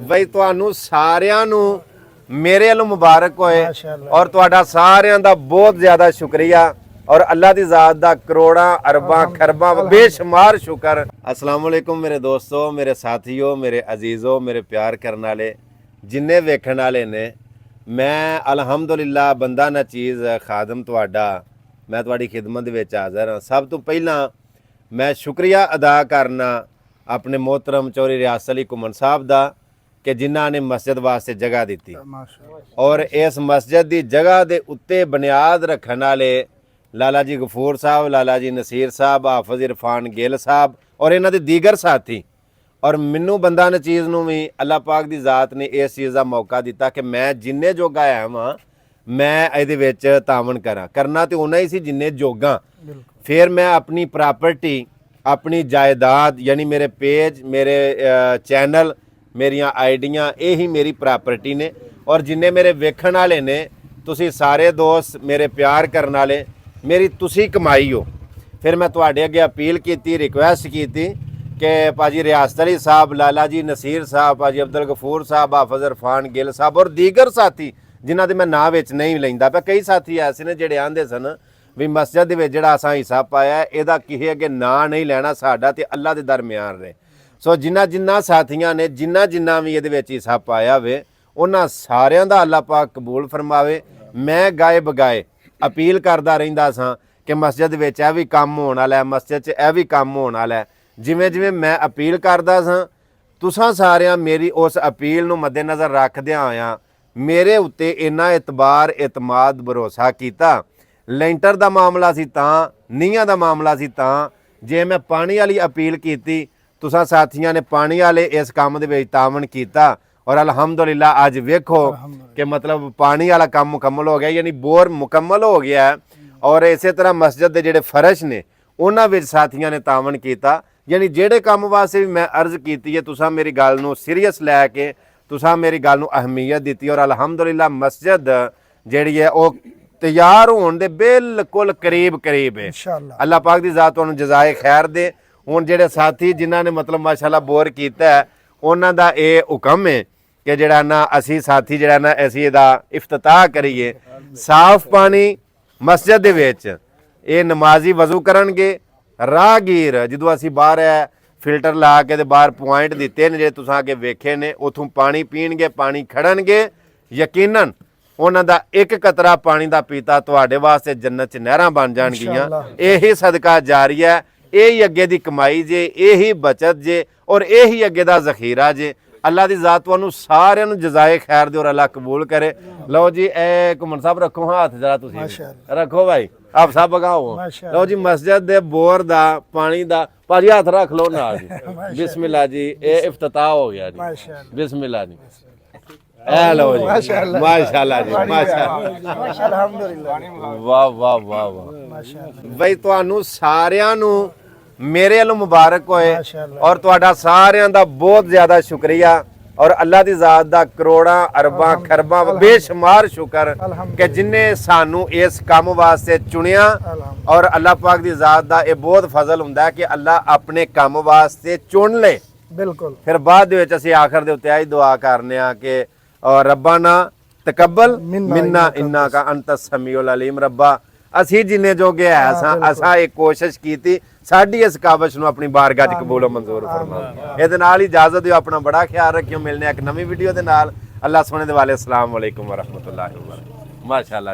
ਬਈ ਤੁਹਾਨੂੰ ਸਾਰਿਆਂ ਨੂੰ ਮੇਰੇ ਵੱਲੋਂ ਮੁਬਾਰਕ ਹੋਏ ਔਰ ਤੁਹਾਡਾ ਸਾਰਿਆਂ ਦਾ ਬਹੁਤ ਜ਼ਿਆਦਾ ਸ਼ੁਕਰੀਆ और अल्लाह दी ज़ात दा करोड़ा अरबा खरबा बेशुमार शुक्र। अस्सलाम वालेकुम मेरे दोस्तों, मेरे साथियों, मेरे अजीज़ों, मेरे प्यार करने वाले जिन्ने वेखण वाले ने, मैं अलहमदुलिल्लाह बंदा ना चीज़ खादम तुहाडा मैं तुहाडी खिदमत विच हाज़र हाँ। सब तो पहला मैं शुक्रिया अदा करना अपने मोहतरम चौधरी रियासत अली घुमन साहब दा कि जिन्हां ने मस्जिद वास्ते जगह दी और इस मस्जिद की जगह के उत्ते बुनियाद रखने वाले लाला जी गफूर साहब, लाला जी नसीर साहब, हाफिज इरफान गिल साहब और इन्हां दे दीगर साथी और मैनू बंदा नचीज़ नूं भी अल्लाह पाक दी ज़ात ने इस चीज़ का मौका दिता कि मैं जिन्ने जोगा आया वां मैं इहदे विच तावन करा करना तो उन्ना ही सी जिन्ने जोगा। फिर मैं अपनी प्रॉपर्टी, अपनी जायदाद यानी मेरे पेज, मेरे चैनल, मेरियां आईडियां यही मेरी प्रॉपर्टी ने और जिन्ने मेरे वेखण वाले ने तुसी सारे दोस्त मेरे प्यार करने वाले मेरी तुसी कमाई हो। फिर मैं तुहाडे अगे अपील की, रिक्वेस्ट की कि भाजी रियासत अली साहब, लाला जी नसीर साहब, भाजी अब्दुल गफूर साहब, हाफिज इरफान गिल साहब और दीगर साथी जिन्हां दे मैं नां विच नहीं लैंदा पिया। कई साथी ऐसे ने जिहड़े आंदे सन भी मस्जिद दे विच जिहड़ा असां हिस्सा पाया इहदा किसे अगे नां नहीं लैना, साडा ते अल्लाह दे दरम्यान रहे। सो जिन्हां साथियां ने जिन्हां भी इहदे विच हिस्सा पाया वे उन्हां सारियां दा अल्लाह पाक कबूल फरमावे। मैं गाए बगाए अपील करदा रहिंदा सां कि मस्जिद विच यह भी काम होने वाला है, मस्जिद च यह भी काम होने वाला है। जिवें जिवें मैं अपील करदा सां तुसां सारियां मेरी उस अपील नूं मद्देनज़र रखदिआं होइआं मेरे उत्ते इन्ना इतबार इतमाद भरोसा कीता। लेंटर दा मामला सी तां, नीहां दा मामला सी तां, जे मैं पानी वाली अपील कीती तुसां साथियां ने पानी वाले इस काम दे विच तावन कीता और अलहमदुलिल्लाह अज वेखो कि मतलब पानी वाला काम मुकम्मल हो गया, यानी बोर मुकम्मल हो गया है। और इस तरह मस्जिद के जोड़े फर्श ने उन्होंने साथियों ने तावन किया, यानी जेड़े काम वास्ते भी मैं अर्ज की है तुसां मेरी गल नूं सीरीयस लैके तुसां मेरी गल नूं अहमियत दी और अलहमदुलिल्लाह मस्जिद जिहड़ी है वो तैयार होने दे बिल्कुल करीब है। अल्लाह पाक दी ज़ात तुहानूं जज़ाए खैर दे। हुण जिहड़े साथी जिन्हां ने मतलब माशाअल्लाह बोर कीता है उन्हां दा ये हुक्म है कि जिहड़ा ना असी साथी जिहड़ा ना असी इहदा इफ्तिताह करिए। साफ पानी मस्जिद दे विच ये नमाजी वजू करनगे, राहगीर जदों असी बाहर है फिल्टर ला के ते बाहर पॉइंट दिते ने जे तुसां अगे वेखे ने उथों पानी पीणगे, पानी खड़नगे, यकीनन उन्हां दा एक कतरा पानी दा पीता तुहाडे वास्ते जन्नत च नहरां बन जाणगीआं। यही सदका जारिया, यही अगे दी कमाई जे, यही बचत जे और यही अगे दा जखीरा जे। अल्लाह दी ज़ात तुहानूं सारिआं नूं जज़ाए खैर दे और अल्लाह कबूल करे। लो जी ए घुमन साहब रखो हाथ जरा तुसीं रखो भाई, आप सब बगाओ। लो जी मस्जिद दे बोर दा पानी दा भाजी हाथ रख लो नाल जी। बिस्मिल्लाह जी, ये इफ्तिताह हो गया जी। बिस्मिल्लाह जी, ए लो जी माशाअल्लाह जी, माशाअल्लाह अल्हम्दुलिल्लाह, वाह वाह वाह वाह। भाई तुहानूं सारिआं नूं मेरे वालों मुबारक होए और तुहाडा सारिआं दा बहुत ज़्यादा शुक्रिया और अल्लाह दी ज़ात दा करोड़ा अरबा खरबा बेशुमार शुक्र कि जिन्ने सानू इस काम वास्ते चुनिया। और अल्लाह पाक दी ज़ात दा ये बहुत फजल हुंदा है कि अल्लाह अपने काम वास्ते चुन ले। बिल्कुल फिर बाद विच असीं आखिर दे उत्ते आई दुआ करने आ कि रब्बाना तकब्बल मिन्ना इन्नका अंतस समीउल अलीम। रब्बा असी जिन्ने जोगे है असां एक कोशिश की साडी इस काबश नूं अपनी बारगाह च कबूल मंजूर फरमा। इहदे नाल ही इजाजत दिओ, अपना बड़ा ख्याल रखियो। मिलने एक नवी वीडियो दे नाल। अल्लाह सोहणे दे वाले। अस्सलाम वालेकुम व रहमतुल्लाहि व बरकातहू। माशाअल्लाह।